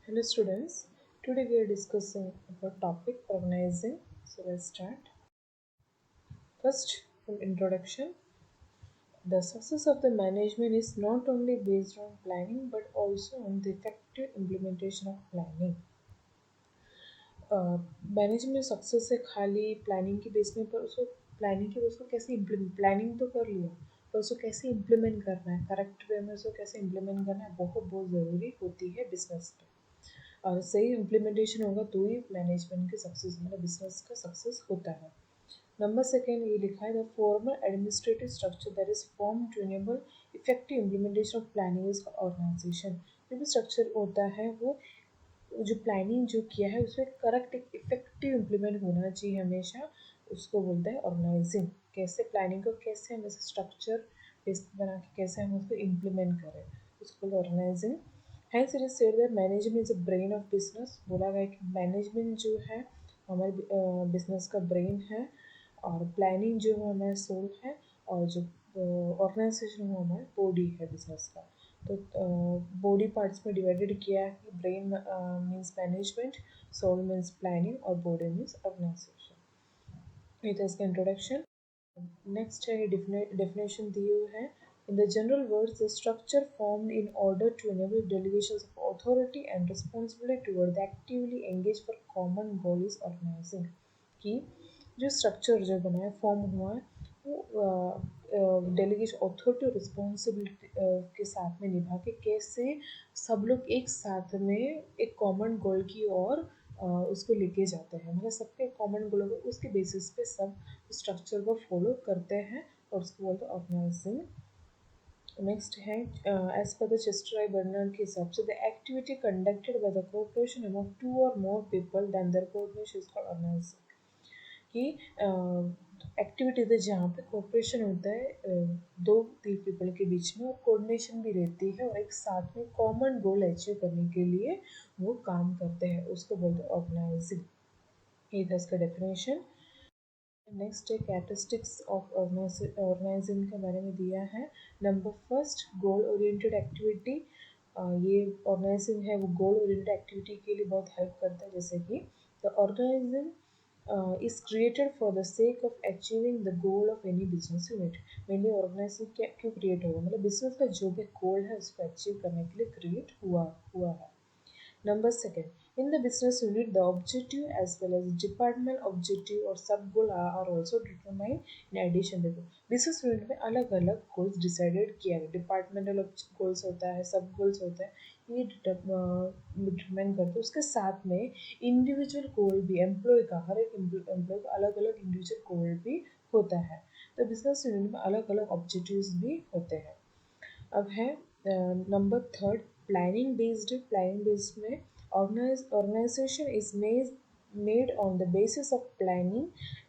Hello students, today we are discussing about topic organizing. So let's start. First, from introduction, the success of the management is not only based on planning but also on the effective implementation of planning. Management success है खाली planning की base में पर उसको planning की उसको कैसे implement planning तो कर लिया पर उसको कैसे इम्प्लीमेंट करना है करेक्ट वे में उसको कैसे इम्प्लीमेंट करना है बहुत बहुत ज़रूरी होती है बिजनेस में और सही इम्प्लीमेंटेशन होगा तो ही मैनेजमेंट के सक्सेस मतलब बिजनेस का सक्सेस होता है नंबर सेकेंड ये लिखा है the formal administrative structure that is form to enable effective implementation of planning is organization जो भी स्ट्रक्चर होता है वो जो प्लानिंग जो किया है उसमें करेक्ट इफेक्टिव इम्प्लीमेंट होना चाहिए हमेशा उसको बोलते हैं ऑर्गेनाइजिंग कैसे प्लानिंग को कैसे हम ऐसे स्ट्रक्चर बेस बना के कैसे हम उसको इम्प्लीमेंट करें उसको बोलते हैं organizing hence it is said that management is a brain of business बोला गया कि मैनेजमेंट जो है हमारे बिजनेस का ब्रेन है और प्लानिंग जो है हमारा सोल है और जो ऑर्गेनाइजेशन वो हमारा बॉडी है बिजनेस का तो बॉडी पार्ट्स में डिवाइडेड किया है brain means management soul means planning और बॉडी मीन्स ऑर्गेनाइजेशन ये था इसका इंट्रोडक्शन नेक्स्ट है डेफिनेशन दी हुई है in the general words the structure formed in order to enable delegations of authority and responsibility toward the actively engaged for common goal is organizing कि जो structure जो बना है फॉर्म हुआ है वो डेलीगेशन अथॉरिटी और रिस्पॉन्सिबिलिटी के साथ में निभा के कैसे सब लोग एक साथ में एक कॉमन गोल की ओर उसको लेके जाते हैं मतलब सबके कॉमन गोल उसके बेसिस पे सब स्ट्रक्चर को फॉलो करते हैं और उसको बोलते हैं ऑर्गेनाइजिंग नेक्स्ट है as per the Chester I Barnard के हिसाब से the activity conducted by the corporation among two और more people then their coordination is called organising कि एक्टिविटीज है जहाँ पे कोऑपरेशन होता है दो तीन पीपल के बीच में और कोऑर्डिनेशन भी रहती है और एक साथ में कॉमन गोल अचीव करने के लिए वो काम करते हैं उसको बोलते हैं ऑर्गेनाइजिंग ये था इसका डेफिनेशन नेक्स्ट है कैरेक्टरिस्टिक्स ऑफ ऑर्गेनाइजिंग के बारे में दिया है number first goal oriented activity ये ऑर्गेनाइजिंग है वो गोल ओरिएंटेड एक्टिविटी के लिए बहुत हेल्प करता है जैसे कि the organizing is created for the sake of achieving the goal of any business unit mainly organizing क्या क्यों क्रिएट होगा मतलब बिजनेस का जो भी गोल है उसको अचीव करने के लिए क्रिएट हुआ है Number second, in the business unit, the objective as well as department objective और sub goal are also determined in addition देखो business unit में अलग अलग goals decided किया गया departmental goals होता है sub goals होता है ये determine करते हैं उसके साथ में individual goal भी employee का हर एक employee का अलग अलग individual goal भी होता है तो business unit में अलग अलग objectives भी होते हैं अब है नंबर थर्ड प्लानिंग बेस्ड में organization is made on the basis of planning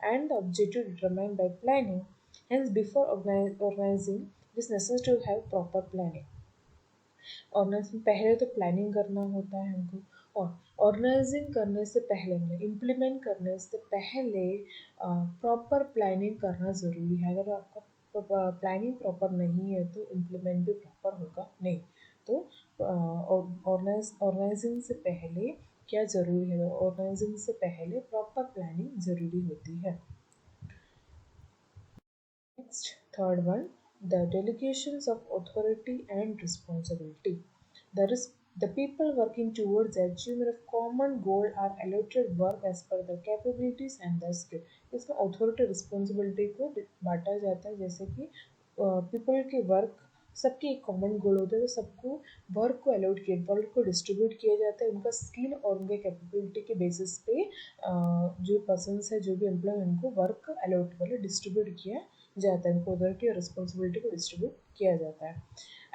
and the objective determined by planning. Hence, before organizing, it is necessary to have proper planning. Organizing पहले तो प्लानिंग करना होता है हमको और ऑर्गेनाइजिंग करने से पहले मतलब इम्प्लीमेंट करने से पहले प्रॉपर प्लानिंग करना ज़रूरी है अगर आपका प्लानिंग प्रॉपर नहीं है तो इम्प्लीमेंट भी प्रॉपर होगा नहीं तो ऑर्गेनाइजिंग से पहले क्या ज़रूरी है ऑर्गेनाइजिंग से पहले प्रॉपर प्लानिंग ज़रूरी होती है Next, third one, the delegations of authority and responsibility. The people working towards the achievement of common goal are allotted work as per their capabilities and their skill. इसमें authority responsibility को बांटा जाता है जैसे कि people के work सबके एक कॉमन गोल होता है तो सबको वर्क को अलॉट किया वर्क को डिस्ट्रीब्यूट किया जाता है उनका स्किल और उनके कैपेबिलिटी के बेसिस पे जो पर्सन्स है जो भी एम्प्लॉय उनको वर्क अलॉट मतलब डिस्ट्रीब्यूट किया जाता है उनको अथॉरिटी और रिस्पॉन्सिबिलिटी को डिस्ट्रीब्यूट किया जाता है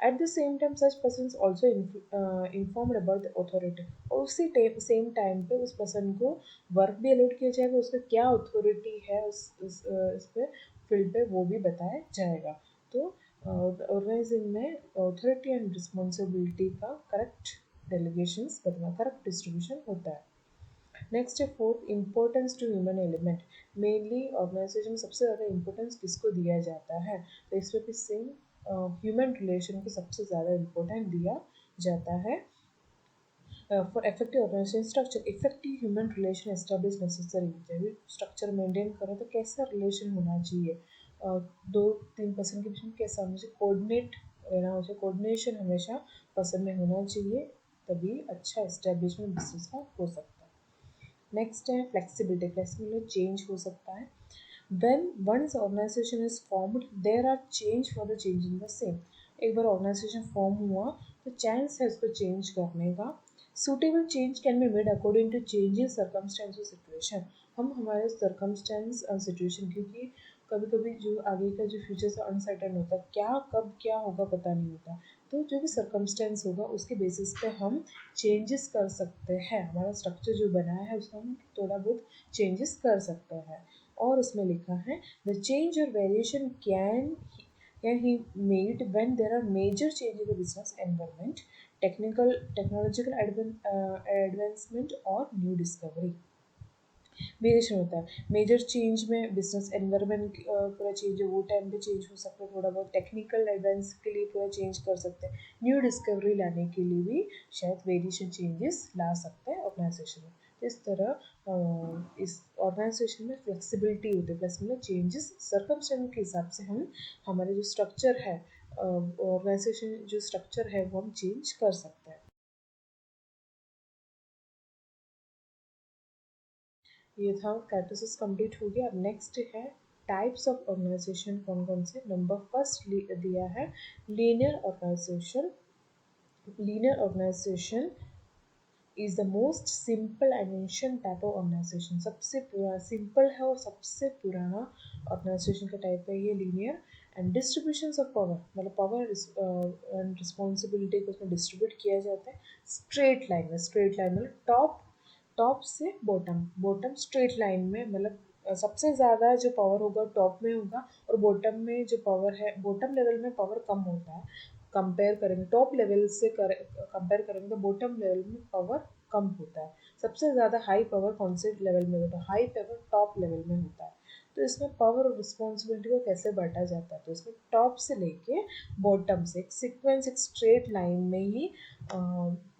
at the same time such person also informed about the authority और उसी सेम टाइम पे उस पर्सन को वर्क भी अलॉट किया जाएगा उसका क्या अथॉरिटी है उस पर फील्ड पे वो भी बताया जाएगा तो ऑर्गेनाइजिंग में अथॉरिटी एंड रिस्पॉन्सिबिलिटी का करेक्ट डेलीगेशंस करना करेक्ट डिस्ट्रीब्यूशन होता है नेक्स्ट है fourth importance to human element mainly organization में सबसे ज़्यादा इम्पोर्टेंस किसको दिया जाता है तो इसमें भी सेम ह्यूमन रिलेशन को सबसे ज़्यादा इम्पोर्टेंट दिया जाता है for effective organization structure, effective human relation establish necessary. जब भी स्ट्रक्चर मेंटेन करो तो कैसा रिलेशन होना चाहिए, दो तीन पर्सन के बीच में कैसा होना चाहिए, कोऑर्डिनेट रहना हो चाहिए, कोऑर्डिनेशन हमेशा पर्सन में होना चाहिए, तभी अच्छा एस्टेब्लिशमेंट बिजनेस का हो सकता है। नेक्स्ट है फ्लेक्सिबिलिटी, फ्लेक्सिबिलिटी चेंज हो सकता है। When once organization is formed, there are change for the change in the same. एक बार ऑर्गेनाइजेशन फॉर्म हुआ तो चांस है उसको चेंज करने का। Suitable change can be made according to changing circumstance और सिचुएशन। हम हमारे सर्कमस्टेंस और सिचुएशन, क्योंकि कभी कभी जो आगे का जो फ्यूचर से अनसर्टन होता है, क्या कब क्या होगा पता नहीं होता, तो जो भी सर्कमस्टेंस होगा उसके बेसिस पे हम चेंजेस कर सकते हैं। हमारा स्ट्रक्चर जो बनाया है उसका हम थोड़ा बहुत चेंजेस कर सकते हैं। और उसमें लिखा है द चेंज और variation can be made when there are major change in the business environment, technological advancement और न्यू डिस्कवरी। वेरिएशन होता है मेजर चेंज में, बिजनेस एनवायरनमेंट पूरा चेंज है वो टाइम पे चेंज हो सकता है, थोड़ा बहुत टेक्निकल एडवांस के लिए पूरा चेंज कर सकते हैं, न्यू डिस्कवरी लाने के लिए भी शायद वेरिएशन चेंजेस ला सकते हैं ऑर्गेनाइजेशन में। तो इस तरह इस ऑर्गेनाइजेशन में फ्लेक्सिबिलिटी होती है, फ्लेक्सिबिलिटी चेंजेस सर्कमस्टेंस के हिसाब से हम हमारे जो स्ट्रक्चर है, ऑर्गेनाइजेशन जो स्ट्रक्चर है वो हम चेंज कर सकते हैं। ये था कैरेक्टरिस्टिक्स कंप्लीट हो गया। अब नेक्स्ट है टाइप्स ऑफ ऑर्गेनाइजेशन कौन कौन से। नंबर फर्स्ट दिया है linear organization. Linear organization is the most simple and ancient type of organization. सबसे सिंपल है और सबसे पुराना ऑर्गेनाइजेशन का टाइप है ये linear. And distribution of power, मतलब पावर एंड रिस्पॉन्सिबिलिटी को उसमें डिस्ट्रीब्यूट किया जाता है स्ट्रेट लाइन में। स्ट्रेट लाइन मतलब टॉप से बॉटम, बॉटम स्ट्रेट लाइन में, मतलब सबसे ज़्यादा जो पावर होगा टॉप में होगा, और बॉटम में जो पावर है, बॉटम लेवल में पावर कम होता है। कंपेयर करेंगे टॉप लेवल से कंपेयर करेंगे तो बॉटम लेवल में पावर कम होता है। सबसे ज़्यादा हाई पावर कौन से लेवल में होता है, हाई पावर टॉप लेवल में होता है। तो इसमें पावर और रिस्पॉन्सिबिलिटी को कैसे बांटा जाता है, तो इसमें टॉप से लेके बॉटम से एक सीक्वेंस, एक स्ट्रेट लाइन में ही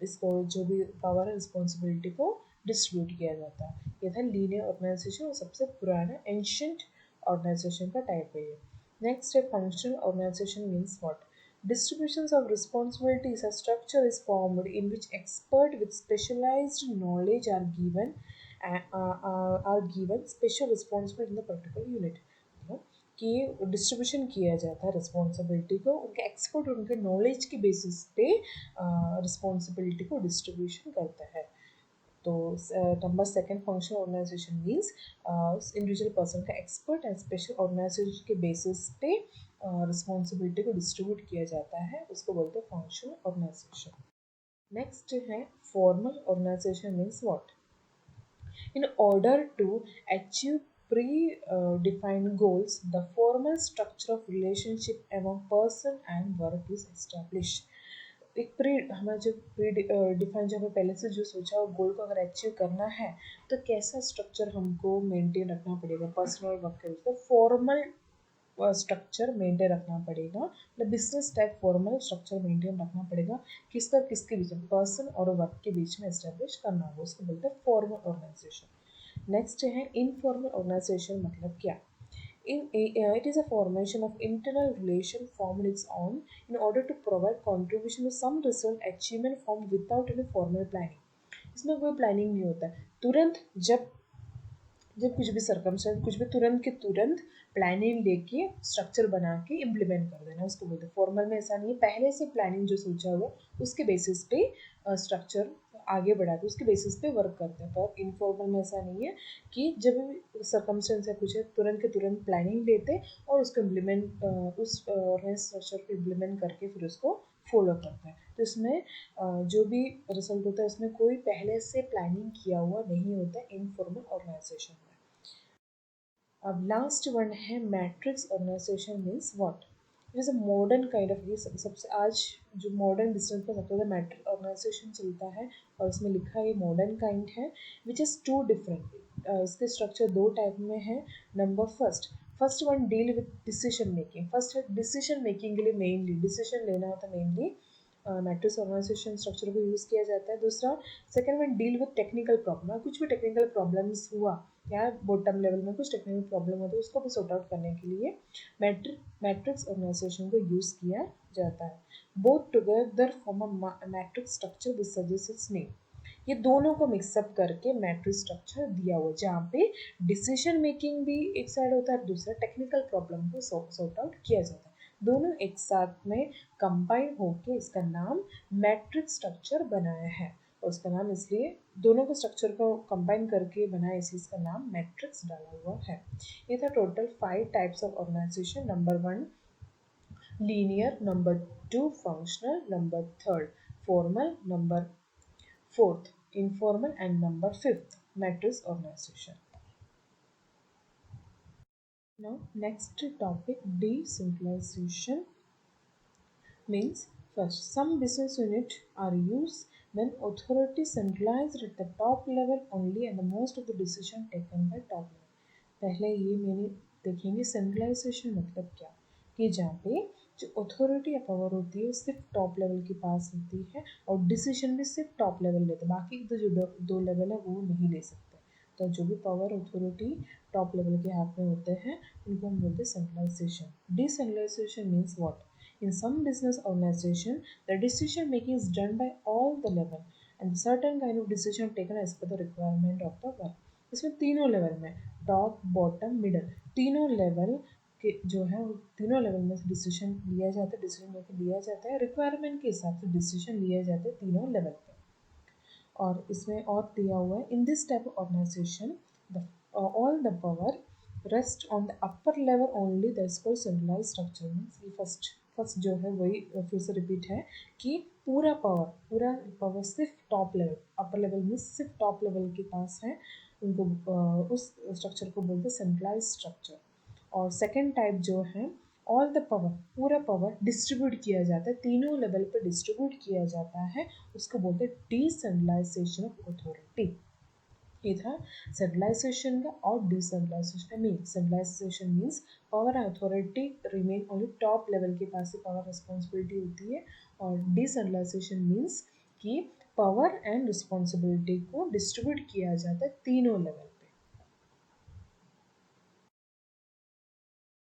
इसको जो भी पावर और रिस्पॉन्सिबिलिटी को डिस्ट्रीब्यूट किया जाता है। ये था लीनियर ऑर्गेनाइजेशन और सबसे पुराना एंशियंट ऑर्गेनाइजेशन का टाइप है ये। नेक्स्ट है functional organization means what. Distributions of responsibilities, a structure is formed in which experts with specialized knowledge are given special responsibility in the particular unit. कि distribution किया जाता है रिस्पॉन्सिबिलिटी को, उनके एक्सपर्ट उनके नॉलेज के बेसिस पे रिस्पॉन्सिबिलिटी को डिस्ट्रीब्यूशन करता है। तो number second functional organization means individual person का एक्सपर्ट एंड स्पेशल ऑर्गेनाइजेशन के बेसिस पे रिस्पॉन्सिबिलिटी को डिस्ट्रीब्यूट किया जाता है, उसको बोलते हैं फंक्शनल ऑर्गेनाइजेशन। नेक्स्ट है formal organization means what. In order to achieve predefined goals, the formal structure of relationship among person and work is established. एक प्री हमारा जो प्री डिफाइन, जो हमें पहले से जो सोचा हो गोल को अगर अचीव करना है तो कैसा स्ट्रक्चर हमको मेंटेन रखना पड़ेगा पर्सनल वर्क के लिए, तो फॉर्मल स्ट्रक्चर मेंटेन रखना पड़ेगा, मतलब business type formal structure maintain रखना पड़ेगा। किसका किसके बीच में, पर्सन और वर्क के बीच में एस्टेब्लिश करना होगा, उसको बोलते हैं फॉर्मल ऑर्गेनाइजेशन। नेक्स्ट है इनफॉर्मल ऑर्गेनाइजेशन, मतलब क्या। It is a formation of internal relation formed its own in order to provide contribution to some result achievement formed without any formal planning. इसमें कोई प्लानिंग नहीं होता है, तुरंत जब जब कुछ भी सर्कमस्टेंस कुछ भी तुरंत के तुरंत प्लानिंग लेके स्ट्रक्चर बना के इम्प्लीमेंट कर देना, उसको बोलते हैं फॉर्मल में। ऐसा नहीं है पहले से प्लानिंग जो सोचा हुआ उसके बेसिस पे स्ट्रक्चर आगे बढ़ाते उसके बेसिस पे वर्क करते हैं। पर इनफॉर्मल में ऐसा नहीं है कि जब भी सर्कमस्टेंस है कुछ है तुरंत के तुरंत प्लानिंग लेते और उसको इम्प्लीमेंट उस स्ट्रक्चर को इम्प्लीमेंट करके फिर उसको फॉलो करते हैं। तो इसमें जो भी रिजल्ट होता है उसमें कोई पहले से प्लानिंग किया हुआ नहीं होता है इनफॉर्मल ऑर्गेनाइजेशन में। अब लास्ट वन है matrix organization means what. It is a modern kind of, ये सबसे आज जो मॉडर्न डिस्टेंस पर सबसे ज़्यादा मैट्रिक ऑर्गेनाइजेशन चलता है और इसमें लिखा है ये मॉडर्न काइंड है विच इज़ टू डिफरेंट। इसके स्ट्रक्चर दो टाइप में है। Number first one deal with decision making. First है डिसीजन मेकिंग के लिए, मेनली डिसीजन लेना होता है मेनली मैट्रिक्स ऑर्गेनाइजेशन स्ट्रक्चर को यूज़ किया जाता है। दूसरा, सेकंड में डील विद टेक्निकल प्रॉब्लम, कुछ भी टेक्निकल प्रॉब्लम्स हुआ या बॉटम लेवल में कुछ टेक्निकल प्रॉब्लम होता है उसको भी सॉर्ट आउट करने के लिए मैट्रिक्स ऑर्गेनाइजेशन को यूज़ किया जाता है। Both together form a matrix structure which suggest it's name. ये दोनों को मिक्सअप करके मैट्रिक्स स्ट्रक्चर दिया हुआ, जहाँ पे डिसीजन मेकिंग भी एक साइड होता है और दूसरा टेक्निकल प्रॉब्लम को सॉर्ट आउट किया जाता है। दोनों एक साथ में कंबाइन होके इसका नाम मैट्रिक्स स्ट्रक्चर बनाया है। और उसका नाम इसलिए दोनों को स्ट्रक्चर को कंबाइन करके बनाया, इसलिए इसका नाम मैट्रिक्स डाला हुआ है। ये था total 5 types of organization. Number 1 linear, number 2 functional, number 3 formal, number 4th informal, and number 5th matrix organization. Now next topic, decentralization means first some business units are used when authority centralized at the top level only and the most of the decision taken by top level. पहले ये मैंने देखेंगे centralisation मतलब क्या, कि जहाँ पे जो अथॉरिटी या पावर होती है वो सिर्फ टॉप लेवल के पास होती है और डिसीजन भी सिर्फ टॉप लेवल लेते हैं, बाकी तो जो दो लेवल है वो नहीं ले सकते। तो जो भी पावर अथॉरिटी टॉप लेवल के हाथ में होते हैं उनको हम बोलते हैं centralization. Decentralization means what? In some business organization, the decision making is done by all the level and certain kind of decision taken as per the requirement of the work. इसमें तीनों लेवल में top bottom middle तीनों level के जो है तीनों level में decision लिया जाता है, डिसीजन मेकिंग लिया जाता है, रिक्वायरमेंट के हिसाब से डिसीजन लिया जाता है तीनों लेवल पे। और इसमें और दिया हुआ है, in this type of organization all the power rest on the upper level only, that is called centralized structure. Means ये फर्स्ट जो है वही फिर से रिपीट है कि पूरा पावर सिर्फ टॉप लेवल, अपर लेवल में सिर्फ टॉप लेवल के पास है, उनको उस स्ट्रक्चर को बोलते हैं सेंट्रलाइज स्ट्रक्चर। और सेकेंड टाइप जो है ऑल द पावर, पूरा पावर डिस्ट्रीब्यूट किया जाता है, तीनों लेवल पर डिस्ट्रीब्यूट किया जाता है, उसको बोलते हैं डिसेंट्रलाइजेशन ऑफ अथॉरिटी। ये था सेंट्रलाइजेशन का और डिसेंट्रलाइजेशन का mean. Centralization means power and authority remain only top level के पास ही पावर रिस्पॉन्सिबिलिटी होती है, और डिसेंट्रलाइजेशन मीन्स कि पावर एंड रिस्पॉन्सिबिलिटी को डिस्ट्रीब्यूट किया जाता है तीनों लेवल